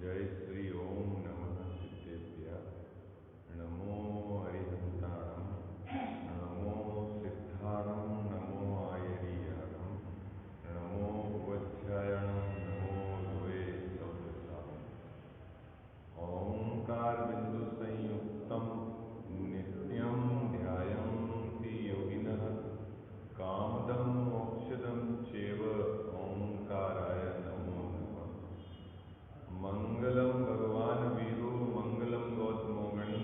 जय श्री ओम नमः सिद्धेभ्यः। नमो हरिहंताणं, नमो सिद्धाणं, नमो आयर्याणं, नमो उपध्यायणं, नमो द्वे सव्यसाम्। ओंकार बिंदु संयुक्तं नित्यं ध्यायन्ति योगिनः, कामदं मोक्षदं चैव ओंकाराय नमो नमः। मंगलम भगवान वीरो, मंगलम गौतमोगणी,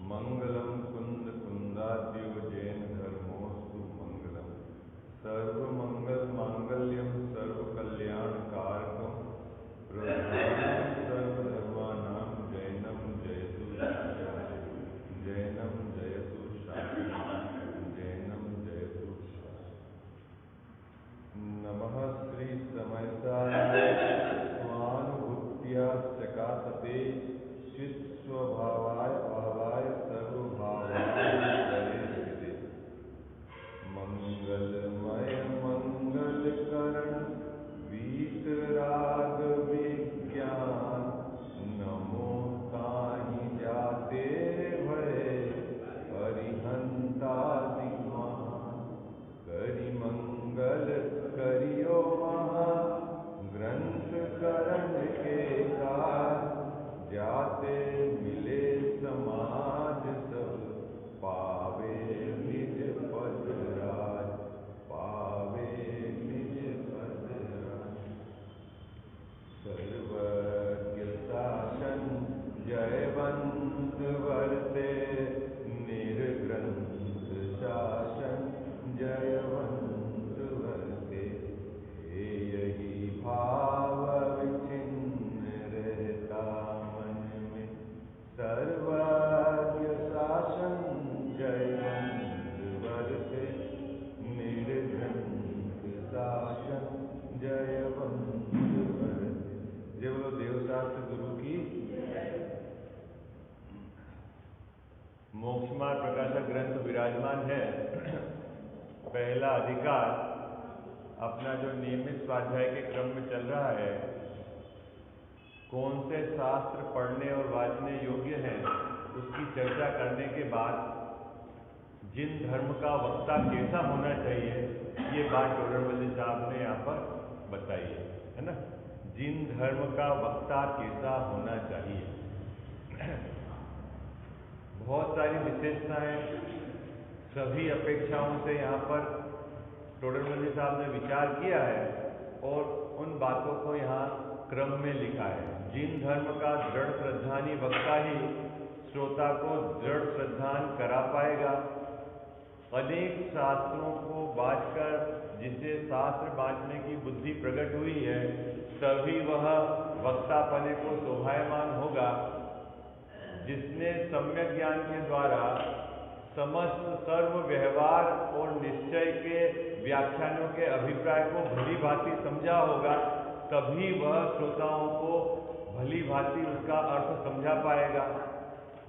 मंगलम कुंद कुंदाद्यो जैन धर्मोस्तु मंगलम। सर्वमंगल मांगल्यम सर्वकल्याणकारकम, प्रधानम सर्वधर्माणां जैनम जयतु शास्त्रम्, जैनम जयतु शास्त्रम्, जैनम जयतु शास्त्रम्। नमः श्री समयसाय स्वानुभूत्या चकासते, चित्स्वभावाय भावाय सर्वभावाय करे स्थिते। मंगलमय मंगलकरण वीतराग विज्ञान, नमो ताहि जाते भय हरिहंतादि महान। करि मंगल करियो महा ग्रंथ करण के काज, जाते मिले समाज सब पावे निज पद राज, पावे निज पद राज। सर्वज्ञ शासन जयवंत वर्ते, निर्ग्रंथ शासन जयवंत वर्ते। हे यही भाव विचिन्न रहता मन में, सर्वज्ञ शासन जयवंत वर्ते, निर्ग्रंथ शासन जयवंत वर्ते। जय बोलो देवशास्त्र गुरु की। मोक्ष मार्ग प्रकाशक ग्रंथ विराजमान है। पहला अधिकार अपना जो नियमित स्वाध्याय के क्रम में चल रहा है, कौन से शास्त्र पढ़ने और वाचने योग्य हैं, उसकी चर्चा करने के बाद जिन धर्म का वक्ता कैसा होना चाहिए, ये बात डोरमल साहब ने यहाँ पर बताई है ना। जिन धर्म का वक्ता कैसा होना चाहिए, बहुत सारी विशेषताएं सभी अपेक्षाओं से यहाँ पर टोडरमल साहब ने विचार किया है और उन बातों को यहाँ क्रम में लिखा है। जिन धर्म का दृढ़ श्रद्धानी वक्ता ही श्रोता को दृढ़ श्रद्धान करा पाएगा। अनेक शास्त्रों को बाँचकर जिसे शास्त्र बाँचने की बुद्धि प्रकट हुई है, तभी वह वक्तापने को शोभायमान होगा। जिसने सम्यक ज्ञान के द्वारा समस्त सर्व व्यवहार और निश्चय के व्याख्यानों के अभिप्राय को भली भांति समझा होगा, तभी वह श्रोताओं को भली भांति उसका अर्थ समझा पाएगा।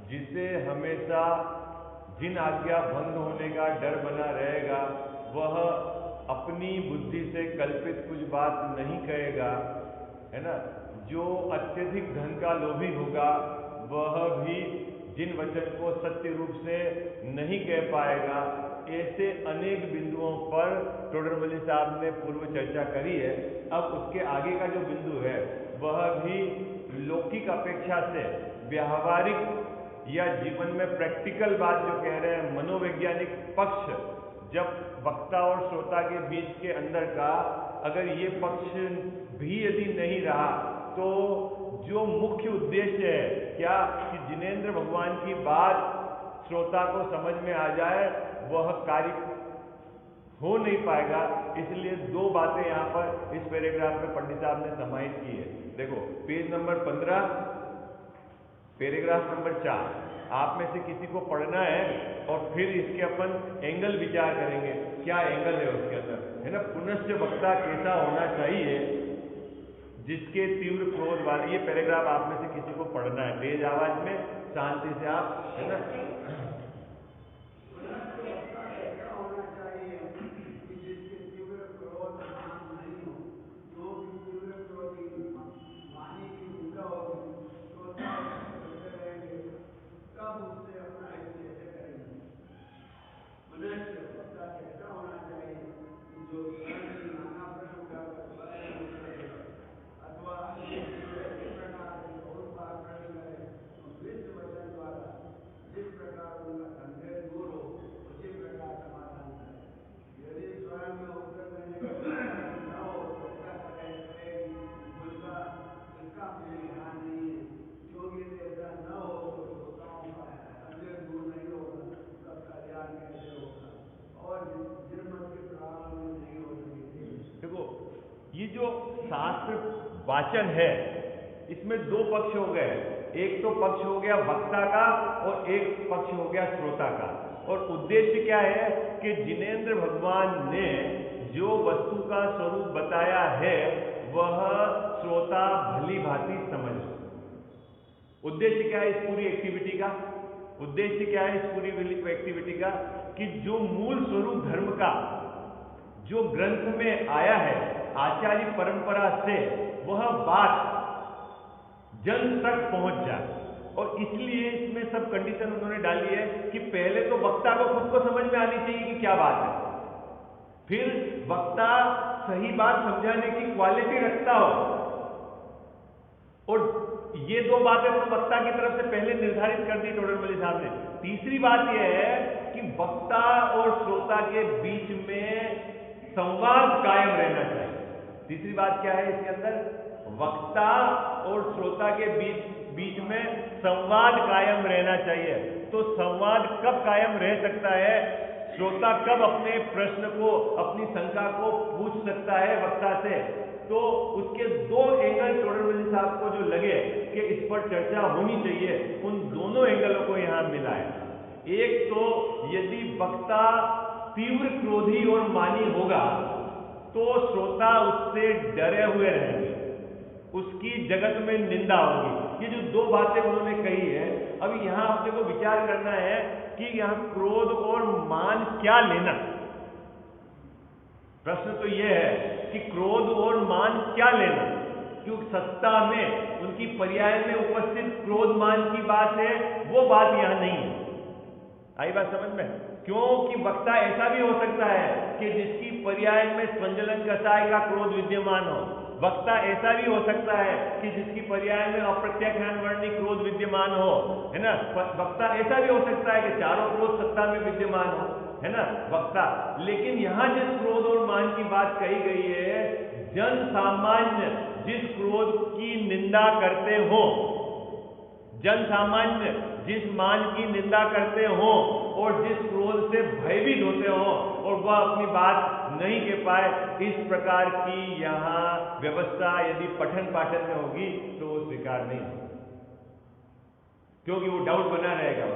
जिसे हमेशा जिन आज्ञा भंग होने का डर बना रहेगा, वह अपनी बुद्धि से कल्पित कुछ बात नहीं कहेगा, है ना। जो अत्यधिक धन का लोभी होगा, वह भी जिन वचन को सत्य रूप से नहीं कह पाएगा। ऐसे अनेक बिंदुओं पर टोडरमल साहब ने पूर्व चर्चा करी है। अब उसके आगे का जो बिंदु है, वह भी लौकिक अपेक्षा से व्यावहारिक या जीवन में प्रैक्टिकल बात जो कह रहे हैं, मनोवैज्ञानिक पक्ष, जब वक्ता और श्रोता के बीच के अंदर का अगर ये पक्ष भी यदि नहीं रहा, तो जो मुख्य उद्देश्य है क्या कि जिनेंद्र भगवान की बात श्रोता को समझ में आ जाए, वह कार्य हो नहीं पाएगा। इसलिए दो बातें यहाँ पर इस पैराग्राफ में पंडित साहब ने समाहित की है। देखो पेज नंबर 15, पैराग्राफ नंबर 4। आप में से किसी को पढ़ना है और फिर इसके अपन एंगल विचार करेंगे, क्या एंगल है उसके अंदर, है ना। पुनश्च वक्ता कैसा होना चाहिए, जिसके तीव्र क्रोध वाले, ये पैराग्राफ आप में से किसी को पढ़ना है तेज आवाज में, शांति से आप, है ना। जिसके तीव्र क्रोध मान नहीं हो, जो भी तीव्र क्रोधी वाणी की निंदा होती ये जो शास्त्र वाचन है इसमें दो पक्ष हो गए, एक तो पक्ष हो गया वक्ता का और एक पक्ष हो गया श्रोता का। और उद्देश्य क्या है कि जिनेंद्र भगवान ने जो वस्तु का स्वरूप बताया है वह श्रोता भली भांति समझ। उद्देश्य क्या है इस पूरी एक्टिविटी का? उद्देश्य क्या है इस पूरी एक्टिविटी का कि जो मूल स्वरूप धर्म का जो ग्रंथ में आया है आचार्य परंपरा से वह बात जन तक पहुंच जाए। और इसलिए इसमें सब कंडीशन उन्होंने डाली है कि पहले तो वक्ता को खुद को समझ में आनी चाहिए कि क्या बात है, फिर वक्ता सही बात समझाने की क्वालिटी रखता हो। और ये दो बातें तो वक्ता की तरफ से पहले निर्धारित कर दी टोडरमल साहब ने। तीसरी बात यह है कि वक्ता और श्रोता के बीच में संवाद कायम रहना चाहिए। तीसरी बात क्या है इसके अंदर? वक्ता और श्रोता के बीच में संवाद कायम रहना चाहिए। तो संवाद कब कायम रह सकता है? श्रोता कब अपने प्रश्न को, अपनी शंका को पूछ सकता है वक्ता से? तो उसके दो एंगल टोडरमल साहब को जो लगे कि इस पर चर्चा होनी चाहिए, उन दोनों एंगलों को यहां मिला है। एक तो यदि वक्ता तीव्र क्रोधी और मानी होगा तो श्रोता उससे डरे हुए रहेंगे, उसकी जगत में निंदा होगी। ये जो दो बातें उन्होंने कही है, अभी यहां अपने को विचार करना है कि यहां क्रोध और मान क्या लेना। प्रश्न तो यह है कि क्रोध और मान क्या लेना, क्योंकि सत्ता में उनकी पर्याय में उपस्थित क्रोध मान की बात है, वो बात यहां नहीं है। आई बात समझ में? क्योंकि वक्ता ऐसा भी हो सकता है कि जिसकी पर्याय में स्वंजलन कसाय का क्रोध विद्यमान हो। वक्ता ऐसा भी हो सकता है कि जिसकी पर्याय में अप्रत्याख्यान वर्णी क्रोध विद्यमान हो, है ना। वक्ता ऐसा भी हो सकता है कि चारों क्रोध सत्ता में विद्यमान हो, है ना, वक्ता। लेकिन यहां जिस क्रोध और मान की बात कही गई है, जन सामान्य जिस क्रोध की निंदा करते हो, जन सामान्य जिस मान की निंदा करते हो और जिस क्रोध से भयभीत होते हो और वह अपनी बात नहीं कह पाए, इस प्रकार की यहां व्यवस्था यदि पठन पाठन में होगी तो वो स्वीकार नहीं होगी, क्योंकि वो डाउट बना रहेगा,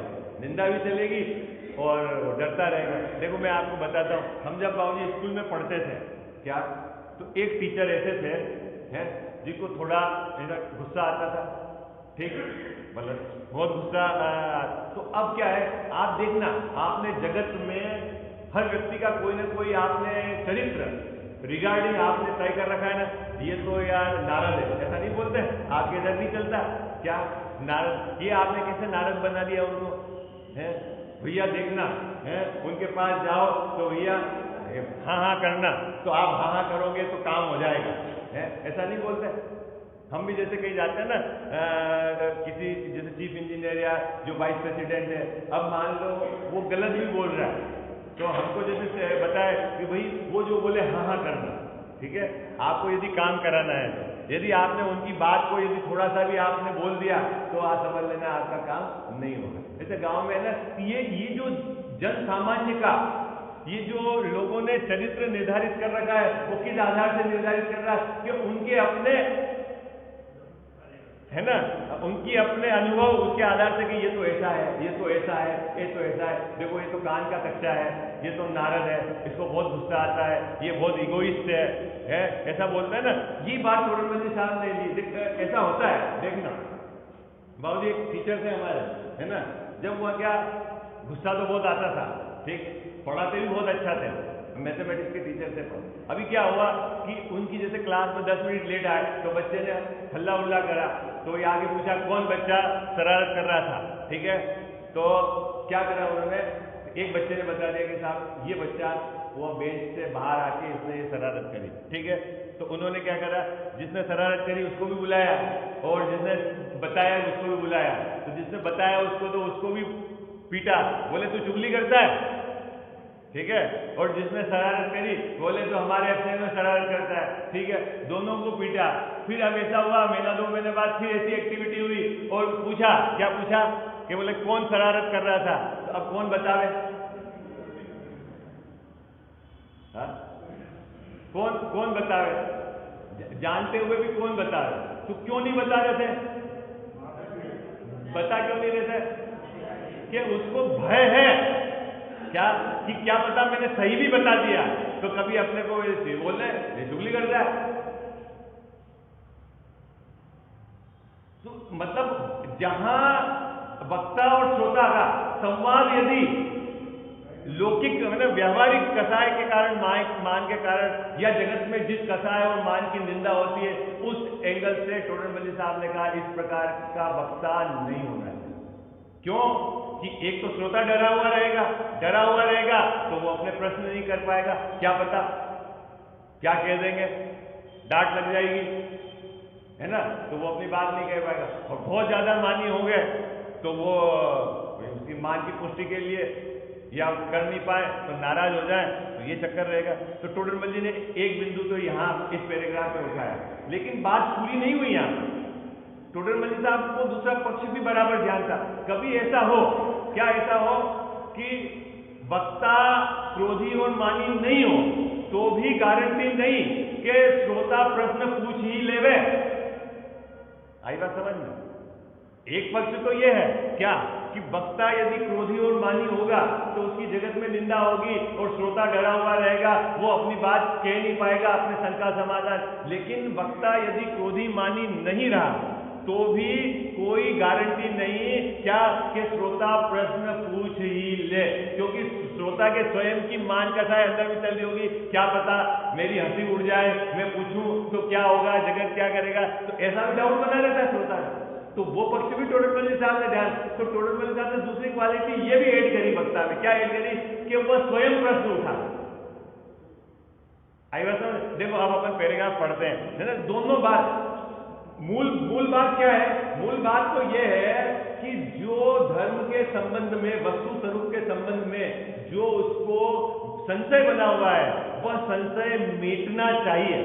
निंदा भी चलेगी और डरता रहेगा। देखो मैं आपको बताता हूं, हम जब बाबूजी स्कूल में पढ़ते थे क्या, तो एक टीचर ऐसे थे हैं जिनको थोड़ा गुस्सा आता था, ठीक, मतलब बहुत गुस्सा। तो अब क्या है, आप देखना, आपने जगत में हर व्यक्ति का कोई ना कोई आपने चरित्र रिगार्डिंग आपने तय कर रखा है ना, ये तो यार नारद है, ऐसा नहीं बोलते, आपके इधर नहीं चलता क्या नारद, ये आपने कैसे नारद बना दिया उनको, है भैया देखना है, उनके पास जाओ तो भैया हाँ हाँ करना, तो आप हाँ हाँ करोगे तो काम हो जाएगा, है ऐसा नहीं बोलते। हम भी जैसे कहीं जाते हैं ना, किसी जैसे चीफ इंजीनियर या जो वाइस प्रेसिडेंट है, अब मान लो वो गलत भी बोल रहा है तो हमको जैसे बताए कि भाई वो जो बोले हाँ हाँ करना, ठीक है। आपको यदि काम कराना है तो यदि आपने उनकी बात को यदि थोड़ा सा भी आपने बोल दिया तो आप समझ लेना आपका काम नहीं होगा। जैसे गांव में ना, ये जो जन सामान्य का ये जो लोगों ने चरित्र निर्धारित कर रखा है, वो किस आधार से निर्धारित कर रहा है कि उनके अपने, है ना, उनकी अपने अनुभव, उसके आधार से कि ये तो ऐसा है, ये तो ऐसा है, ये तो ऐसा है, देखो ये तो कान का कच्चा है, ये तो नारद है, इसको बहुत गुस्सा आता है, ये बहुत इगोइस्ट है, ऐसा बोलते हैं ना। ये बात टोडरमल साहब ने ली, ऐसा होता है, देखना बाबूजी एक टीचर थे हमारे, है ना, जब वह क्या गुस्सा तो बहुत आता था, ठीक, पढ़ाते भी बहुत अच्छा थे, मैथमेटिक्स के टीचर थे। अभी क्या हुआ कि उनकी जैसे क्लास में 10 मिनट लेट आए तो बच्चे ने हल्ला उल्ला करा, तो ये आगे पूछा कौन बच्चा शरारत कर रहा था, ठीक है। तो क्या करा उन्होंने, एक बच्चे ने बता दिया कि साहब ये बच्चा वो बेंच से बाहर आके इसने ये शरारत करी, ठीक है। तो उन्होंने क्या करा, जिसने शरारत करी उसको भी बुलाया और जिसने बताया उसको भी बुलाया। तो जिसने बताया उसको तो उसको भी पीटा, बोले तू चुगली करता है, ठीक है। और जिसने शरारत करी बोले तो हमारे अफसर में शरारत करता है, ठीक है। दोनों को पीटा। फिर अब ऐसा हुआ, महीना 2 महीने बाद फिर ऐसी एक्टिविटी हुई और पूछा, क्या पूछा कि बोले कौन शरारत कर रहा था, तो अब कौन बतावे, हाँ? कौन बतावे, जानते हुए भी कौन बता रहा? तो क्यों नहीं बता रहे थे? बता क्यों नहीं रहे थे? कि उसको भय है क्या कि क्या पता मैंने सही भी बता दिया तो कभी अपने को बोल रहे चुगली कर रहा है। तो मतलब जहां वक्ता और श्रोता का संवाद यदि लौकिक मतलब व्यावहारिक कसाय के कारण मान के कारण या जगत में जिस कसाय और मान की निंदा होती है उस एंगल से टोडरमल साहब ने कहा इस प्रकार का वक्ता नहीं होना चाहिए। क्यों कि एक तो श्रोता डरा हुआ रहेगा तो वो अपने प्रश्न नहीं कर पाएगा, क्या पता क्या कह देंगे, डांट लग जाएगी, है ना, तो वो अपनी बात नहीं कह पाएगा। और बहुत ज्यादा मानी हो गए तो वो उसकी मान की पुष्टि के लिए या कर नहीं पाए तो नाराज हो जाए, तो ये चक्कर रहेगा। तो टोडरमल जी ने एक बिंदु तो यहाँ इस पैराग्राफ में उठाया, लेकिन बात पूरी नहीं हुई यहाँ। टोडरमल जी साहब को दूसरा पक्ष भी बराबर ध्यान था। कभी ऐसा हो, क्या ऐसा हो कि वक्ता क्रोधी और मानी नहीं हो तो भी गारंटी नहीं कि श्रोता प्रश्न पूछ ही लेवे। आई बात समझ में? एक पक्ष तो यह है क्या कि वक्ता यदि क्रोधी और मानी होगा तो उसकी जगत में निंदा होगी और श्रोता डरा हुआ रहेगा, वो अपनी बात कह नहीं पाएगा, अपने शंका समाधान। लेकिन वक्ता यदि क्रोधी मानी नहीं रहा तो भी कोई गारंटी नहीं क्या कि श्रोता प्रश्न पूछ ही ले, क्योंकि श्रोता के स्वयं की मान कथाएं अंदर में चल रही होगी। क्या पता मेरी हंसी उड़ जाए, मैं पूछूं तो क्या होगा, जगत क्या करेगा, तो ऐसा भी डाउट बना रहता है श्रोता। तो वो पक्ष भी टोडरमल साहब ने ध्यान, तो टोडरमल साहब ने दूसरी क्वालिटी ये भी ऐड करी वक्ता में। क्या ऐड करी कि वह स्वयं प्रश्न उठा। आई बात समझ? देखो अब अपन पैराग्राफ पढ़ते हैं, है ना। दोनों बात मूल बात क्या है? मूल बात तो यह है कि जो धर्म के संबंध में, वस्तु स्वरूप के संबंध में जो उसको संशय बना हुआ है वह संशय मिटना चाहिए।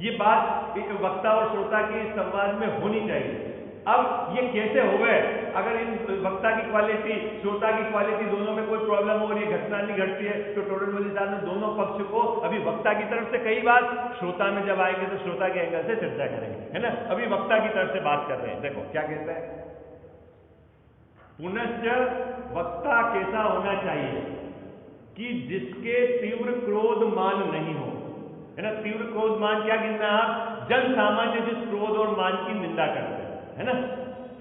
ये बात एक वक्ता और श्रोता के संवाद में होनी चाहिए। अब ये कैसे हो गए? अगर इन वक्ता की क्वालिटी श्रोता की क्वालिटी दोनों में कोई प्रॉब्लम हो रही है, घटना नहीं घटती है, तो टोडरमल साहब ने दोनों पक्ष को अभी वक्ता की तरफ से कई बात, श्रोता में जब आएंगे तो श्रोता के एंगल से चर्चा करेंगे, है ना। अभी वक्ता की तरफ से बात कर रहे हैं। देखो क्या कहता है, पुनश्च वक्ता कैसा होना चाहिए कि जिसके तीव्र क्रोध मान नहीं हो, है ना। तीव्र क्रोध मान क्या गिनना आप? जन सामान्य जिस क्रोध और मान की निंदा करते हैं, है ना।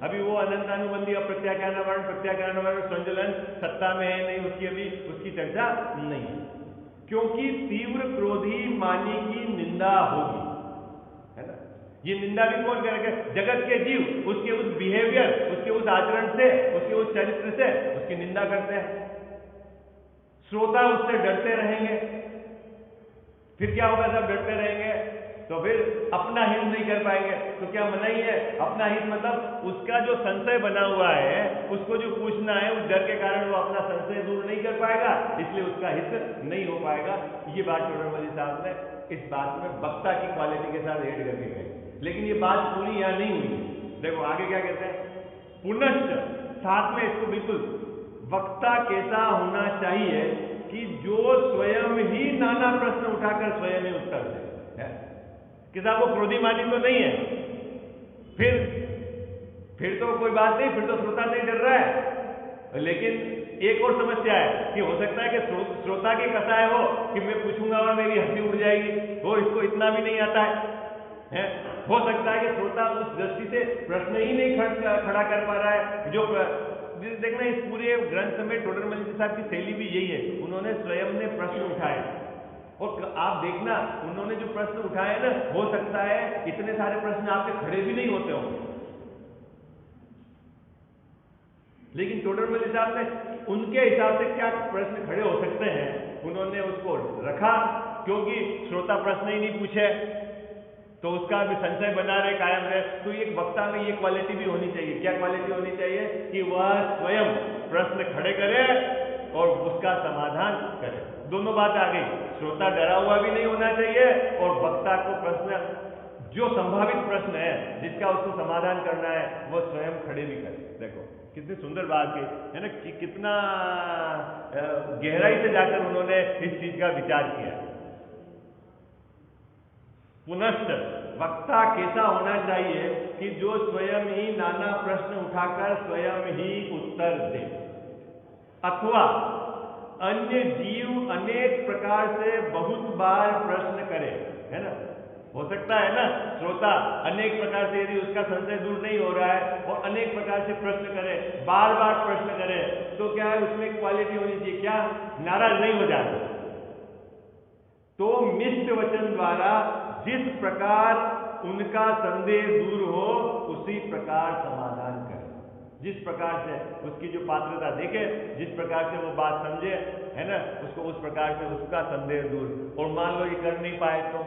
अभी वो अनंतानुबंधी अप्रत्याख्यान वर्ण, प्रत्याख्यान वर्ण, संजलन सत्ता में है नहीं, उसकी अभी उसकी चर्चा नहीं, क्योंकि तीव्र क्रोधी मानी की निंदा होगी, है ना। ये निंदा भी कौन करेगा? जगत के जीव उसके उस बिहेवियर, उसके उस आचरण से, उसके उस चरित्र से उसकी निंदा करते हैं। श्रोता उससे डरते रहेंगे, फिर क्या होगा? जब डरते रहेंगे तो फिर अपना हित नहीं कर पाएंगे, तो क्या मना ही है? अपना हित मतलब उसका जो संशय बना हुआ है, उसको जो पूछना है, उस डर के कारण वो अपना संशय दूर नहीं कर पाएगा, इसलिए उसका हित नहीं हो पाएगा। ये बात टोडरमल साहब ने इस बात में वक्ता की क्वालिटी के साथ ऐड करके गए, लेकिन ये बात पूरी यहाँ नहीं हुई। देखो आगे क्या कहते हैं, पुनश्च साथ में इसको बिल्कुल वक्ता कैसा होना चाहिए कि जो स्वयं ही नाना प्रश्न उठाकर स्वयं ही उत्तर दे। कि साहब वो क्रोधीमानी तो नहीं है, फिर तो कोई बात नहीं, फिर तो श्रोता नहीं डर रहा है। लेकिन एक और समस्या है कि हो सकता है कि श्रोता की कसाय हो कि मैं पूछूंगा और मेरी हंसी उड़ जाएगी, वो इसको इतना भी नहीं आता है। हो सकता है कि श्रोता उस दृष्टि से प्रश्न ही नहीं खड़ा कर पा रहा है। जो देखना इस पूरे ग्रंथ में टोडरमल साहब की शैली भी यही है, उन्होंने स्वयं ने प्रश्न उठाए और आप देखना उन्होंने जो प्रश्न उठाए ना, हो सकता है इतने सारे प्रश्न आपके खड़े भी नहीं होते होंगे, लेकिन टोडरमल साहब ने उनके हिसाब से क्या प्रश्न खड़े हो सकते हैं उन्होंने उसको रखा, क्योंकि श्रोता प्रश्न ही नहीं पूछे तो उसका भी संशय बना रहे, कायम रहे। तो एक वक्ता में ये क्वालिटी भी होनी चाहिए। क्या क्वालिटी होनी चाहिए? कि वह स्वयं प्रश्न खड़े करे और उसका समाधान करे। दोनों बात आ गई, श्रोता डरा हुआ भी नहीं होना चाहिए और वक्ता को प्रश्न, जो संभावित प्रश्न है जिसका उसको समाधान करना है, वह स्वयं खड़े भी करे। देखो कितनी सुंदर बात है ना, कि कितना गहराई से जाकर उन्होंने इस चीज का विचार किया। पुनश्च वक्ता कैसा होना चाहिए कि जो स्वयं ही नाना प्रश्न उठाकर स्वयं ही उत्तर दे, अथवा अन्य जीव अनेक प्रकार से बहुत बार प्रश्न करे, है ना। हो सकता है ना श्रोता अनेक प्रकार से, यदि उसका संशय दूर नहीं हो रहा है और अनेक प्रकार से प्रश्न करे, बार बार प्रश्न करे, तो क्या है उसमें क्वालिटी होनी चाहिए, क्या नाराज नहीं हो जाए। तो मिष्ट वचन द्वारा जिस प्रकार उनका संदेह दूर हो उसी प्रकार समाधान करे, जिस प्रकार से उसकी जो पात्रता देखे, जिस प्रकार से वो बात समझे, है ना, उसको उस प्रकार से उसका संदेह दूर। और मान लो ये कर नहीं पाए तो,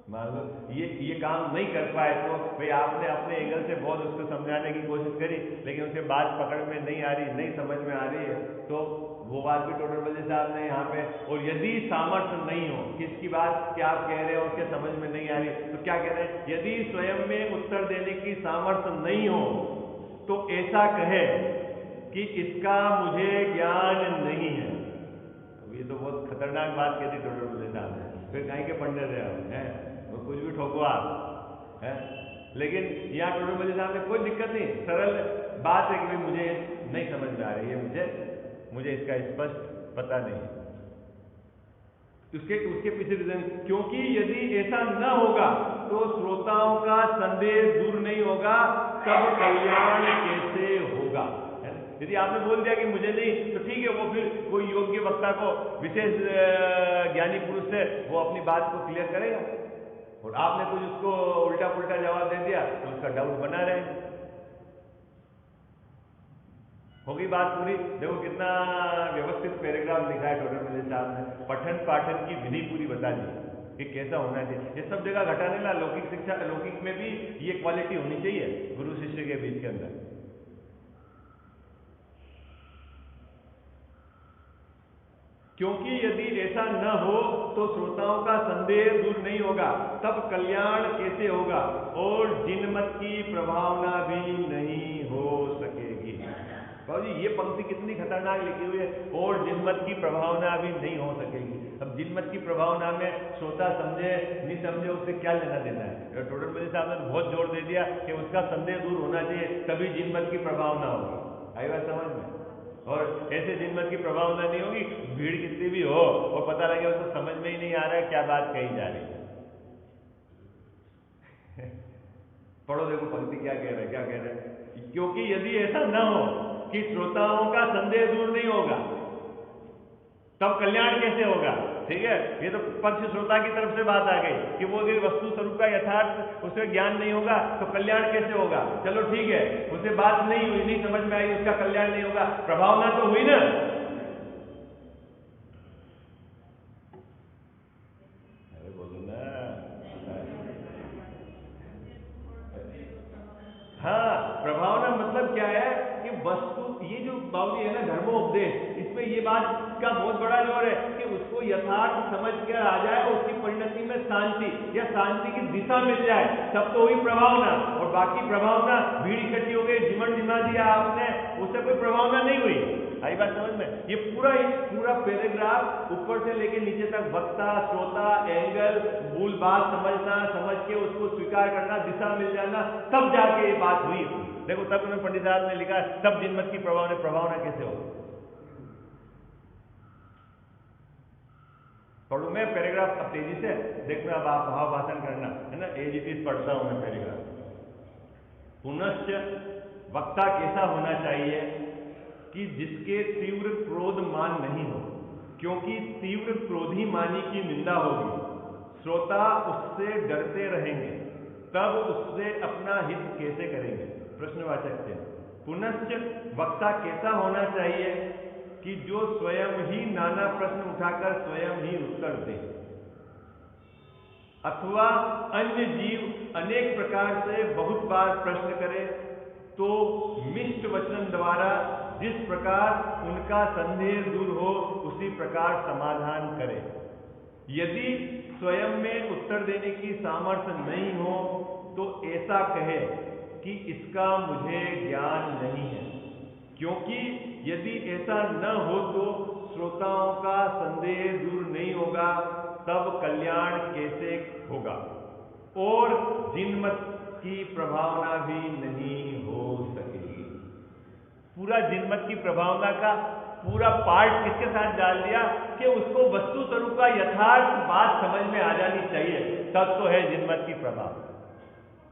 मान लो ये काम नहीं कर पाए तो भाई आपने अपने एंगल से बहुत उसको समझाने की कोशिश करी, लेकिन उसके बात पकड़ में नहीं आ रही, नहीं समझ में आ रही है, तो वो बात भी टोडर मल्ली साहब ने यहाँ पे, और यदि सामर्थ्य नहीं हो, किसकी बात क्या आप कह रहे हो उसके समझ में नहीं आ रही, तो क्या कह रहे हैं, यदि स्वयं में उत्तर देने की सामर्थ्य नहीं हो तो ऐसा कहे कि इसका मुझे ज्ञान नहीं है। अब ये तो बहुत खतरनाक बात कहती टोडर मल्ली साहब ने, फिर कहीं के पंडित रहे हम हैं, तो कुछ भी ठोको आप, है। लेकिन यहाँ टोडर मल्ली साहब ने कोई दिक्कत नहीं, सरल बात है कि भाई मुझे नहीं समझ में आ रही है, मुझे इसका स्पष्ट पता नहीं। उसके पीछे रीजन, क्योंकि यदि ऐसा न होगा तो श्रोताओं का संदेह दूर नहीं होगा, तब कल्याण कैसे होगा, है। यदि आपने बोल दिया कि मुझे नहीं, तो ठीक है, वो फिर कोई योग्य वक्ता को, विशेष ज्ञानी पुरुष से वो अपनी बात को क्लियर करेगा, और आपने कुछ उसको उल्टा पुल्टा जवाब दे दिया तो उसका डाउट बना रहेगा। होगी बात पूरी। देखो कितना व्यवस्थित पैराग्राफ लिखा है टोडर मल्ली साहब ने, पठन पाठन की विधि पूरी बता दी कि कैसा होना चाहिए। ये सब जगह घटाने ला, लौकिक शिक्षा, लौकिक में भी ये क्वालिटी होनी चाहिए गुरु शिष्य के बीच के अंदर। क्योंकि यदि ऐसा न हो तो श्रोताओं का संदेह दूर नहीं होगा, तब कल्याण कैसे होगा, और जिनमत की प्रभावना भी नहीं हो सकेगी। बाबू जी ये पंक्ति कितनी खतरनाक लिखी हुई है, और जिनमत की प्रभावना भी नहीं हो सकेगी। अब जिनमत की प्रभावना में श्रोता समझे नहीं समझे उससे क्या लेना देना है। टोडर मल्ली साहब ने बहुत जोर दे दिया कि उसका संदेह दूर होना चाहिए, तभी जिनमत की प्रभावना होगी। आई बात समझ में। और ऐसे जिनमत की प्रभावना नहीं होगी, भीड़ कितनी भी हो और पता लगे उसको समझ में ही नहीं आ रहा है क्या बात कही जा रही है। पढ़ो देखो पंक्ति क्या कह रहे हैं, क्या कह रहे हैं, क्योंकि यदि ऐसा न हो कि श्रोताओं का संदेह दूर नहीं होगा, तब कल्याण कैसे होगा। ठीक है, ये तो पक्ष श्रोता की तरफ से बात आ गई कि वो अगर वस्तु स्वरूप का यथार्थ उसे ज्ञान नहीं होगा तो कल्याण कैसे होगा। चलो ठीक है, उसे बात नहीं हुई, नहीं समझ में आई, उसका कल्याण नहीं होगा, प्रभावना तो हुई ना। अरे बोलो ना। हाँ, प्रभावना मतलब क्या है कि वस्तु, ये जो बाबूजी है ना धर्मोपदेश, इसमें ये बात का बहुत बड़ा जोर है कि उसको यथार्थ समझ कर आ जाए और उसकी परिणति में शांति या शांति की दिशा मिल जाए, तब तो हुई प्रभावना। और बाकी प्रभावना भीड़ इकट्ठी हो गई, जिमन जिमा दिया आपने, उससे कोई प्रभावना नहीं हुई। आई बात समझ में। ये पूरा पैराग्राफ ऊपर से लेके नीचे तक वक्ता श्रोता एंगल मूल बात समझना, समझ के उसको स्वीकार करना, दिशा मिल जाना, तब जाके ये बात हुई। देखो तब उन्होंने पंडित साहब ने लिखा तब जिनमत की प्रभावना कैसे हो। पढ़ू मैं पैराग्राफ अब तेजी से देखना, अब आप भाव भाषण करना है ना, एजीपी पढ़ता हूं मैं पैराग्राफ। पुनश्च वक्ता कैसा होना चाहिए कि जिसके तीव्र क्रोध मान नहीं हो, क्योंकि तीव्र क्रोधी मानी की निंदा होगी, श्रोता उससे डरते रहेंगे, तब उससे अपना हित कैसे करेंगे। प्रश्नवाचक से पुनश्च वक्ता कैसा होना चाहिए कि जो स्वयं ही नाना प्रश्न उठाकर स्वयं ही उत्तर दे, अथवा अन्य जीव अनेक प्रकार से बहुत बार प्रश्न करे तो मिष्ट वचन द्वारा जिस प्रकार उनका संदेह दूर हो उसी प्रकार समाधान करे। यदि स्वयं में उत्तर देने की सामर्थ्य नहीं हो तो ऐसा कहे कि इसका मुझे ज्ञान नहीं है, क्योंकि यदि ऐसा न हो तो श्रोताओं का संदेह दूर नहीं होगा, तब कल्याण कैसे होगा। और जिनमत की प्रभावना भी नहीं हो सकेगी। पूरा जिनमत की प्रभावना का पूरा पार्ट किसके साथ डाल दिया कि उसको वस्तु स्वरूप का यथार्थ बात समझ में आ जानी चाहिए, तब तो है जिनमत की प्रभाव,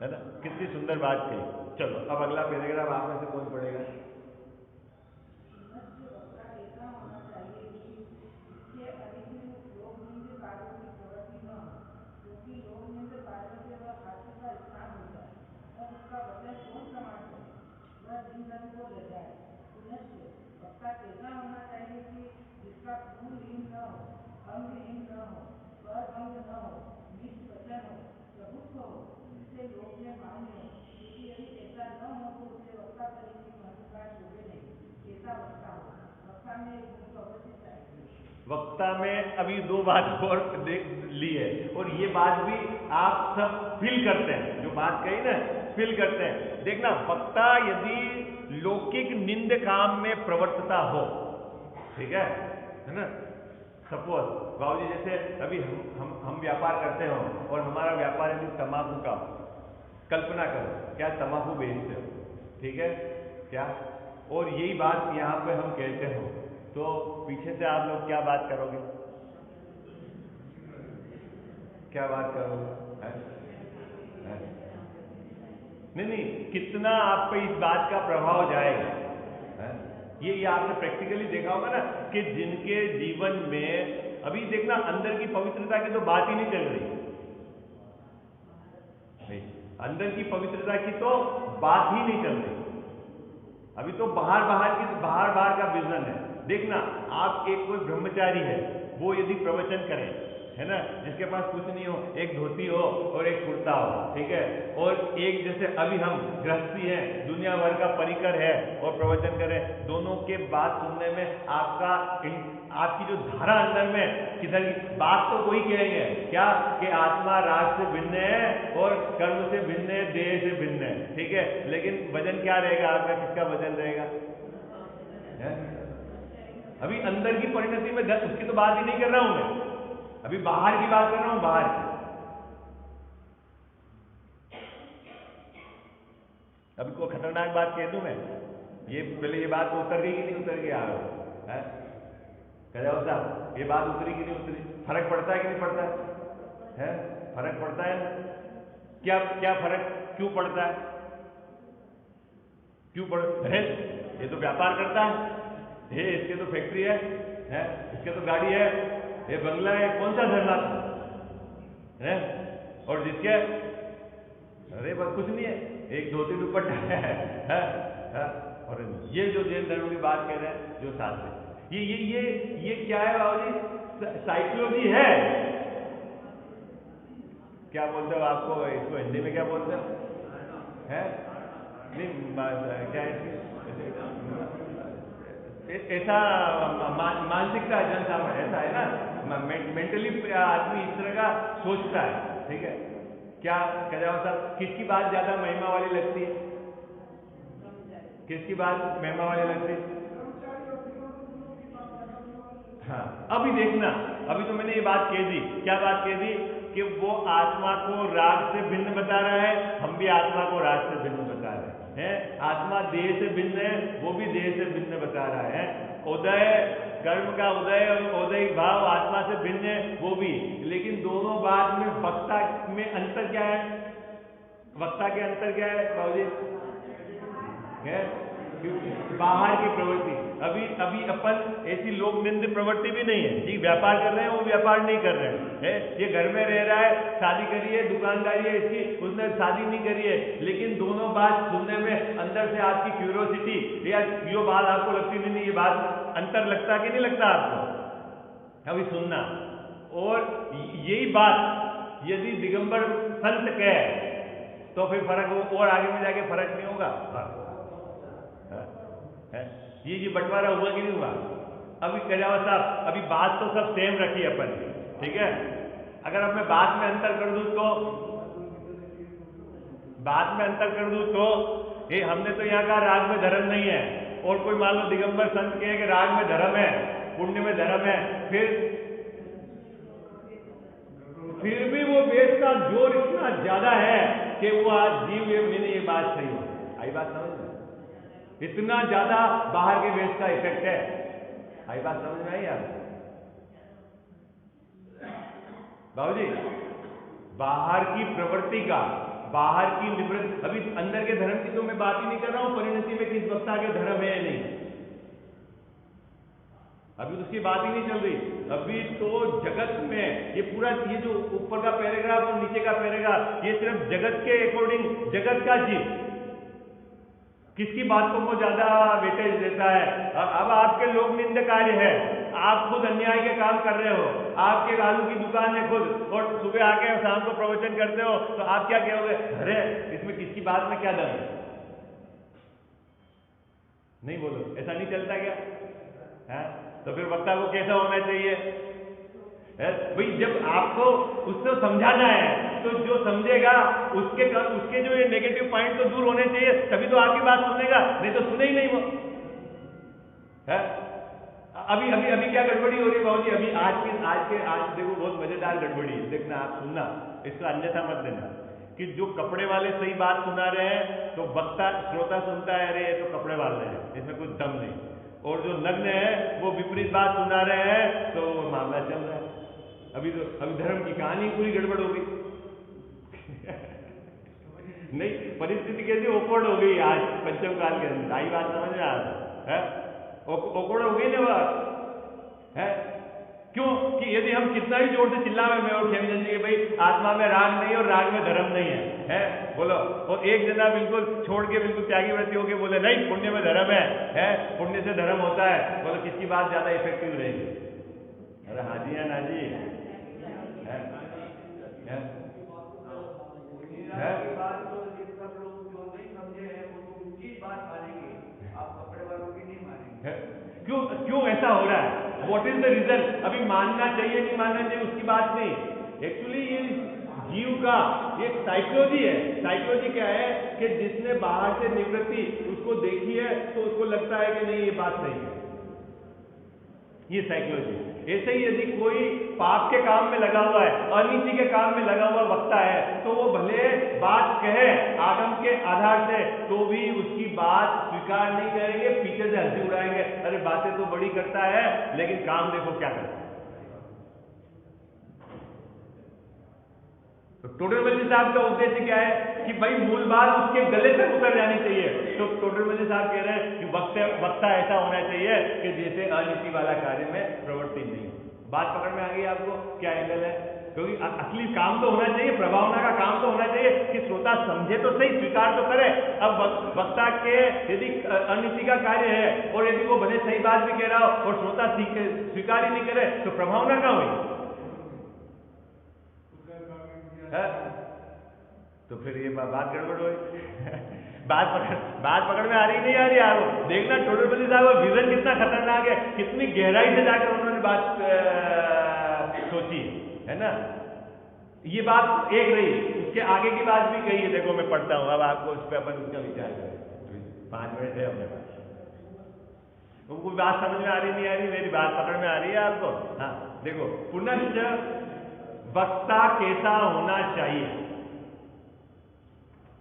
है ना। कितनी सुंदर बात कही। चलो अब अगला पैराग्राफ आप में से कौन पढ़ेगा? वक्ता ऐसा होना चाहिए कि जिसका पूर्णहीन न हो, अंगहीन न हो, स्वरभंग न हो, मिष्ट वचन हो, प्रभुत्व हो, जिससे लोग में मान्य हो, क्योंकि यदि ऐसा न हो तो उसे वक्ता करने की महत्ता शोभे नहीं। ऐसा वक्ता हो। वक्ता में एक गुण तो अवश्य चाहिए। वक्ता में अभी दो बात और देख ली है, और ये बात भी आप सब फील करते हैं, जो बात कही ना फील करते हैं। देखना, वक्ता यदि लौकिक निंद काम में प्रवर्तता हो, ठीक है ना। सपोज बाबूजी जैसे अभी हम व्यापार करते हो और हमारा व्यापार यदि तंबाकू का हो, कल्पना करो क्या तंबाकू बेचते हो, ठीक है क्या, और यही बात यहाँ पे हम कहते हो, तो पीछे से आप लोग क्या बात करोगे? क्या बात करोगे? है? नहीं, कितना आप पे इस बात का प्रभाव जाएगा, है? ये आपने प्रैक्टिकली देखा होगा ना कि जिनके जीवन में अभी देखना अंदर की पवित्रता की तो बात ही नहीं चल रही, नहीं, अंदर की पवित्रता की तो बात ही नहीं चल रही। अभी तो बाहर का विजन है। देखना, आप एक कोई ब्रह्मचारी है, वो यदि प्रवचन करे, है ना, जिसके पास कुछ नहीं हो, एक धोती हो और एक कुर्ता हो, ठीक है, और एक जैसे अभी हम गृहस्थी हैं, दुनिया भर का परिकर है और प्रवचन करें, दोनों के बात सुनने में आपकी जो धारा अंदर में किधर की बात तो वही कहेंगे क्या कि आत्मा राग से भिन्न है और कर्म से भिन्न है, देह से भिन्न है, ठीक है, लेकिन वजन क्या रहेगा आपका? किसका वजन रहेगा? है? अभी अंदर की परिणति में उसकी तो बात ही नहीं कर रहा हूं मैं, अभी बाहर की बात कर रहा हूं, बाहर की। अभी कोई खतरनाक बात कह दूं मैं, ये पहले ये बात तो उतर गई कि नहीं उतर गई? आ रहा है साहब, ये बात उतरी कि नहीं उतरी? फर्क पड़ता है कि नहीं पड़ता है? फर्क पड़ता है ना? क्या फर्क क्यों पड़ता है? क्यों अरे ये तो व्यापार करता है, इसके तो फैक्ट्री है, इसके तो गाड़ी है, ये बंगला है, कौन सा धरना है? और जिसके अरे बस कुछ नहीं है, एक धोती दुपट्टा है, और ये जो जैन धर्म की बात कह रहे हैं, जो शास्त्र, ये क्या है बाबूजी? साइकोलॉजी है। क्या बोलते हो आपको इसको हिंदी में क्या बोलते हो? है नहीं, क्या है ऐसा मानसिकता है जनसामान्य, ऐसा है ना, मेंटली आदमी इस तरह का सोचता है, ठीक है। क्या कह जाओ साहब, किसकी बात ज्यादा महिमा वाली लगती है? किसकी बात महिमा वाली लगती है? हाँ, अभी देखना, अभी तो मैंने ये बात कह दी, क्या बात कह दी कि वो आत्मा को राग से भिन्न बता रहा है, हम भी आत्मा को राग से भिन्न बता रहे हैं। आत्मा देह से भिन्न है, वो भी देह से भिन्न बता रहा है। उदय, कर्म का उदय और औदैहिक भाव आत्मा से भिन्न है, वो भी, लेकिन दोनों बात में वक्ता में अंतर क्या है? वक्ता के अंतर क्या है बाबूजी? बाहर की प्रवृत्ति। अभी अपन ऐसी लोक निंद प्रवृत्ति भी नहीं है, जी व्यापार कर रहे हैं, वो व्यापार नहीं कर रहे हैं, ये घर में रह रहा है, शादी करी है, दुकानदारी है इसकी, उसने शादी नहीं करी है, लेकिन दोनों बात सुनने में अंदर से आपकी क्यूरियोसिटी या जो बात आपको लगती नहीं, ये बात अंतर लगता कि नहीं लगता आपको? अभी सुनना, और यही बात यदि दिगंबर संत कहे तो फिर फर्क हो, और आगे में जाके फर्क नहीं होगा। ये बंटवारा हुआ कि नहीं हुआ? अभी कह साहब, अभी बात तो सब सेम रखी अपन, ठीक है, अगर अब मैं बात में अंतर कर दूं तो ये हमने तो यहाँ कहा राग में धर्म नहीं है, और कोई मान लो दिगंबर संत कहे कि राग में धर्म है, पुण्य में धर्म है, फिर भी वो वेद का जोर इतना ज्यादा कि वो आज जीव में ये बात सही हो। आई बात समझ में? इतना ज्यादा बाहर के वेश का इफेक्ट है। आई बात समझ में आई आपको? बाबूजी, बाहर की प्रवृत्ति का, बाहर की निवृत्ति, अभी अंदर के धर्म की तो मैं बात ही नहीं कर रहा हूं, परिणति में किस वक्ता के धर्म है या नहीं, अभी तो उसकी बात ही नहीं चल रही। अभी तो जगत में ये पूरा, ये जो ऊपर का पैराग्राफ और नीचे का पैराग्राफ, ये सिर्फ जगत के अकॉर्डिंग, जगत का जीव किसकी बातों को ज्यादा वेटेज देता है। अब आपके लोक निंद कार्य है, आप खुद अन्याय के काम कर रहे हो, आपके आलू की दुकान है खुद, और सुबह आके शाम को प्रवचन करते हो, तो आप क्या कहोगे, अरे इसमें किसकी बात में क्या दम है? नहीं बोलो, ऐसा नहीं चलता क्या है? तो फिर वक्ता को कैसा होना चाहिए भाई? जब आपको उससे समझाना है तो जो समझेगा उसके जो ये नेगेटिव पॉइंट तो दूर होने चाहिए, तभी तो आपकी बात सुनेगा, नहीं तो सुने ही नहीं वो है। अभी अभी अभी क्या गड़बड़ी हो रही है बाबूजी? अभी आज देखो बहुत मजेदार गड़बड़ी है, देखना आप, सुनना, इसका अन्यथा मत देना कि जो कपड़े वाले सही बात सुना रहे हैं तो वक्ता श्रोता सुनता है, अरे ये तो कपड़े वाले हैं, इसमें कुछ दम नहीं, और जो नग्न है वो विपरीत बात सुना रहे हैं, तो वो मामला चल रहा है। अभी धर्म की कहानी पूरी गड़बड़ हो गई नहीं, परिस्थिति कैसी ओकवर्ड हो गई आज पंचम काल के अंदर। आई बात समझ में आ रहा है? ओकवर्ड हो गई ना बात है। क्यों कि यदि हम कितना भी जोर से चिल्लावे, मैं और खेमचंद जी के भाई आत्मा में राग नहीं और राग में धर्म नहीं है बोलो, और एक जना बिल्कुल छोड़ के बिल्कुल त्यागी व्रती होके बोले नहीं पुण्य में धर्म है, पुण्य से धर्म होता है, बोलो किसकी बात ज्यादा इफेक्टिव रहेगी? अरे हाँ जी, है ना जी, बात तो सब लोग जो नहीं समझे हैं वो उनकी बात मानेंगे, आप कपड़े वालों की नहीं मानेंगे। क्यों ऐसा हो रहा है? What is the reason? अभी मानना चाहिए नहीं मानना चाहिए उसकी बात नहीं, एक्चुअली ये जीव का एक साइकोलॉजी है। साइकोलॉजी क्या है कि जिसने बाहर से निवृत्ति उसको देखी है तो उसको लगता है कि नहीं ये बात सही है, ये साइकोलॉजी। ऐसे ही यदि कोई पाप के काम में लगा हुआ है, अनिति के काम में लगा हुआ वक्ता है, तो वो भले बात कहे आगम के आधार से, तो भी उसकी बात स्वीकार नहीं करेंगे, पीछे से हंसी उड़ाएंगे, अरे बातें तो बड़ी करता है लेकिन काम देखो क्या करता है। तो टोडरमल साहब का उद्देश्य क्या है कि भाई मूल बात उसके गले तक उतर जानी चाहिए। तो टोडरमल साहब कह रहे हैं कि वक्ता ऐसा होना चाहिए कि जैसे अनिति वाला कार्य में प्रवृत्ति नहीं हो। बात पकड़ में आ गई आपको क्या एंगल है? क्योंकि असली काम तो होना चाहिए, प्रभावना का काम तो होना चाहिए कि श्रोता समझे तो सही, स्वीकार तो करे। अब वक्ता के यदि अनिति का कार्य है और यदि वो भले सही बात भी कह रहा हो और श्रोता स्वीकार ही नहीं करे तो प्रभावना कहाँ हुई? तो फिर ये बात गड़बड़ हुई बात पकड़ में आ रही नहीं आ रही यार? देखना टोडरमल साहब विजन कितना खतरनाक है, कितनी गहराई से जाकर उन्होंने बात सोची है ना। ये बात एक रही, उसके आगे की बात भी कही है, देखो मैं पढ़ता हूं, अब आपको उस पर अपन उसका विचार करें। 5 मिनट है अपने पास। तुमको बात समझ में आ रही नहीं आ रही? मेरी बात पकड़ में आ रही है आपको? हाँ देखो, पुनश्च वक्ता कैसा होना चाहिए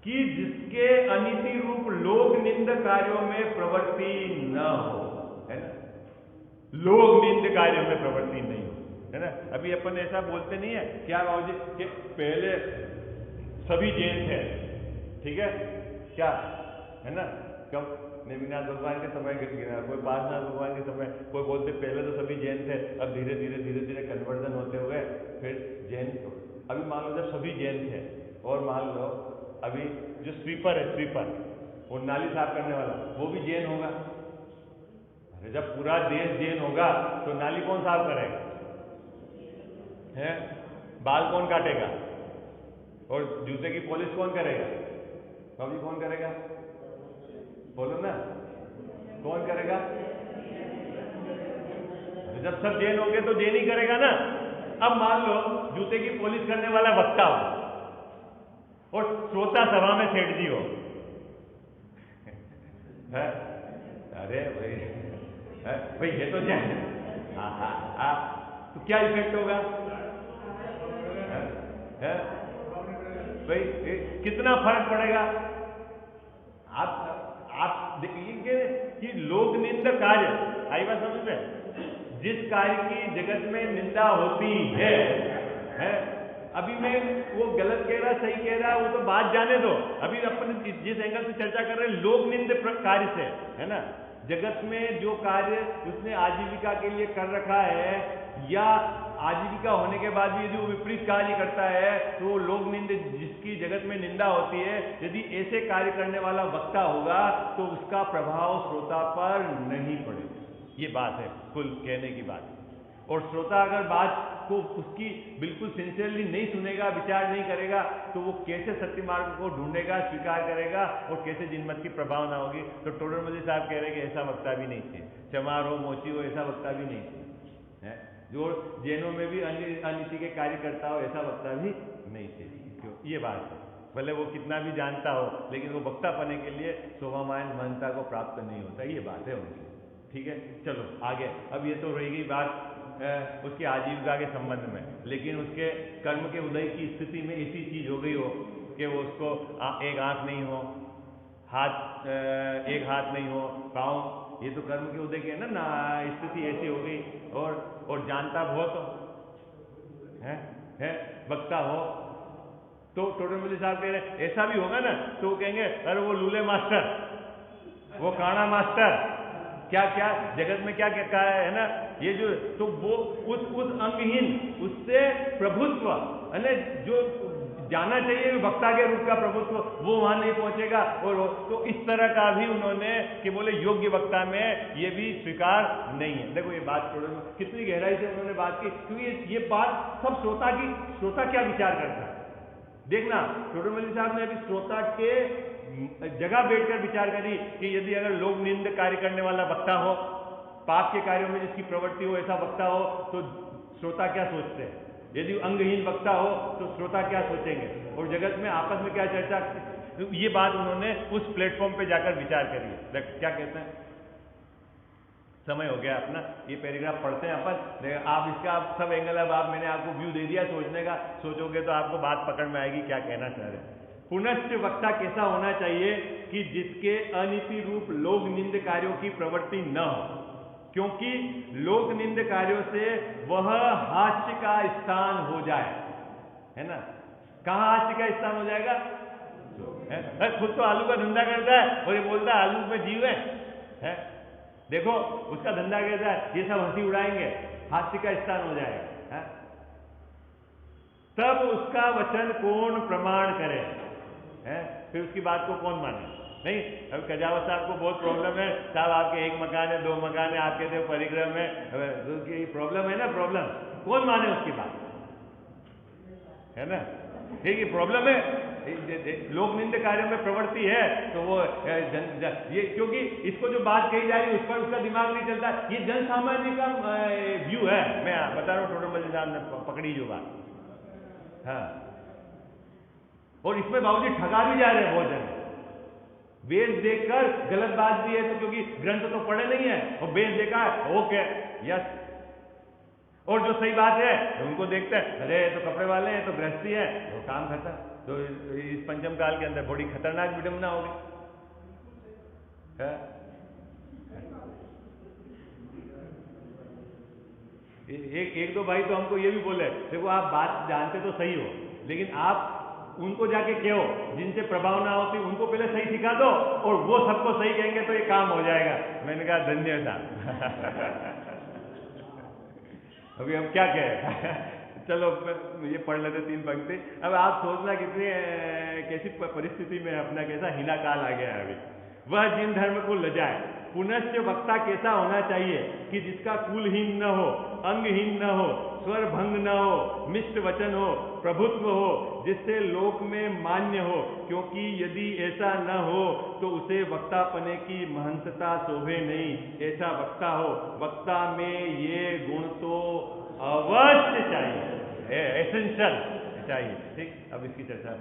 कि जिसके अनिति रूप लोक निंद कार्यों में प्रवृत्ति न हो, है ना। लोक निंद कार्यों में प्रवृत्ति नहीं हो, है ना। अभी अपन ऐसा बोलते नहीं है क्या बाबूजी कि पहले सभी जैन थे, ठीक है क्या, है ना। कब नेमिनाथ भगवान के समय गिरा, कोई पार्शनाथ भगवान के समय, कोई बोलते पहले तो सभी जैन थे, अब धीरे धीरे कन्वर्जन होते हुए फिर जैन। अभी मान लो जब सभी जैन थे और मान लो अभी जो स्वीपर है, स्वीपर वो नाली साफ करने वाला, वो भी जैन होगा। अरे जब पूरा देश जैन होगा तो नाली कौन साफ करेगा? है बाल कौन काटेगा? और जूते की पॉलिश कौन करेगा? कभी कौन करेगा? बोलो ना, कौन करेगा? जब सब जैन होंगे तो जैन ही करेगा ना। अब मान लो जूते की पॉलिश करने वाला वक्ता हो और श्रोता सभा में सेठ जी हो, है? अरे भाई ये तो जैन, तो क्या इफेक्ट होगा? भाई कितना फर्क पड़ेगा। आप देखिए कि लोक निंद कार्य, आई बात समझ में, जिस कार्य की जगत में निंदा होती है, अभी मैं वो गलत कह रहा सही कह रहा वो तो बात जाने दो, अभी अपन जिस एंगल से चर्चा कर रहे हैं लोक निंद कार्य से, है ना, जगत में जो कार्य उसने आजीविका के लिए कर रखा है या आजीविका होने के बाद भी यदि वो विपरीत कार्य करता है तो वो लोक निंद, जिसकी जगत में निंदा होती है, यदि ऐसे कार्य करने वाला वक्ता होगा तो उसका प्रभाव श्रोता पर नहीं पड़ेगा। ये बात है कुल कहने की बात। और श्रोता अगर बात को उसकी बिल्कुल सिंसियरली नहीं सुनेगा, विचार नहीं करेगा, तो वो कैसे सत्य मार्ग को ढूंढेगा, स्वीकार करेगा और कैसे जिनमत की प्रभावना होगी। तो टोडरमल साहब कह रहे हैं कि ऐसा वक्ता भी नहीं थे, चमार हो मोची हो ऐसा वक्ता भी नहीं थे, जो जैनों में भी अनिति के कार्य करता हो ऐसा वक्ता भी नहीं थे। क्यों? ये बात है, भले वो कितना भी जानता हो लेकिन वो वक्ता पाने के लिए शोभामान महंता को प्राप्त नहीं होता, ये बात है उनकी। ठीक है, चलो आगे। अब ये तो रही गई बात उसके आजीविका के संबंध में, लेकिन उसके कर्म के उदय की स्थिति में ऐसी चीज हो गई हो कि वो उसको एक आंख नहीं हो, एक हाथ नहीं हो, पाँव, ये तो कर्म के उदय के है ना स्थिति ऐसी हो गई। और जानता बहुत हो है वक्ता हो तो टोडरमल साहब कह रहे ऐसा भी होगा ना तो वो कहेंगे अरे वो लूले मास्टर, वो काना मास्टर, क्या क्या जगत में क्या क्या है ना, ये जो तो वो उस अंगहीन उससे प्रभुत्व है जो जाना चाहिए वक्ता के रूप का प्रभुत्व, वो वहां नहीं पहुंचेगा। और तो इस तरह का भी उन्होंने कि बोले योग्य वक्ता में ये भी स्वीकार नहीं है। देखो ये बात कितनी गहराई से उन्होंने बात की, क्योंकि ये बात सब श्रोता क्या विचार करता है। देखना टोडरमल साहब ने अभी श्रोता के जगह बैठकर विचार करी कि यदि अगर लोक निंद कार्य करने वाला वक्ता हो, पाप के कार्यों में जिसकी प्रवृत्ति हो ऐसा वक्ता हो, तो श्रोता क्या सोचते हैं। यदि अंगहीन वक्ता हो तो श्रोता क्या सोचेंगे, और जगत में आपस में क्या चर्चा। ये बात उन्होंने उस प्लेटफॉर्म पे जाकर विचार करी। क्या कहते हैं, समय हो गया अपना, ये पैराग्राफ पढ़ते हैं अपन। आप इसका सब एंगल, अब आप मैंने आपको व्यू दे दिया सोचने का, सोचोगे तो आपको बात पकड़ में आएगी क्या कहना चाह रहे हैं। पुनश्च वक्ता कैसा होना चाहिए कि जिसके अनिति रूप लोक निंद कार्यों की प्रवृत्ति न हो, क्योंकि लोक निंद कार्यों से वह हास्य का स्थान हो जाए, है ना। कहाँ हास्य का स्थान हो जाएगा, खुद तो आलू का धंधा करता है और ये बोलता है आलू में जीव है? देखो उसका धंधा कैसा है, ये सब हंसी उड़ाएंगे, हास्य का स्थान हो जाएगा है? तब उसका वचन कौन प्रमाण करे, है? फिर उसकी बात को कौन माने। नहीं, अब कजावत साहब को बहुत प्रॉब्लम है, साहब आपके एक मकान है, 2 मकान है, आप कहते हो परिक्रम है, उसकी प्रॉब्लम है ना, प्रॉब्लम कौन माने उसकी बात, है ना। ठीक है, प्रॉब्लम है, लोक निंद कार्यों में प्रवृत्ति है तो वो ये, क्योंकि इसको जो बात कही जा रही है उस पर उसका दिमाग नहीं चलता। ये जन सामान्य का व्यू है, मैं बता रहा हूँ टोडरमल साहब ने पकड़ी जो बात, हाँ। और इसमें बाबूजी ठगा भी जा रहे हैं बहुत जन, वेद देखकर गलत बात भी है तो, क्योंकि ग्रंथ तो पढ़े नहीं है और वेद देखा है ओके यस, और जो सही बात है उनको देखते हैं अरे तो कपड़े वाले हैं तो गृहस्थी है तो काम करता, तो इस पंचम काल के अंदर बड़ी खतरनाक विडंबना होगी। एक दो भाई तो हमको ये भी बोले, देखो आप बात जानते तो सही हो लेकिन आप उनको जाके कहो जिनसे प्रभाव ना होती, उनको पहले सही सिखा दो और वो सबको सही कहेंगे तो ये काम हो जाएगा। मैंने कहा धन्यवाद। अभी हम क्या कहें, चलो ये पढ़ लेते 3 पंक्ति। अब आप सोचना कितनी कैसी परिस्थिति में अपना कैसा हीना काल आ गया है अभी। वह जिन धर्म को लजाए, पुनश्च वक्ता कैसा होना चाहिए कि जिसका कुलहीन न हो, अंगहीन न हो, स्वर भंग न हो, मिष्ट वचन हो, प्रभुत्व हो, जिससे लोक में मान्य हो, क्योंकि यदि ऐसा न हो तो उसे वक्तापने की महंतता शोभे नहीं। ऐसा वक्ता हो, वक्ता में ये गुण तो अवश्य चाहिए, एसेंशियल चाहिए। ठीक, अब इसकी चर्चा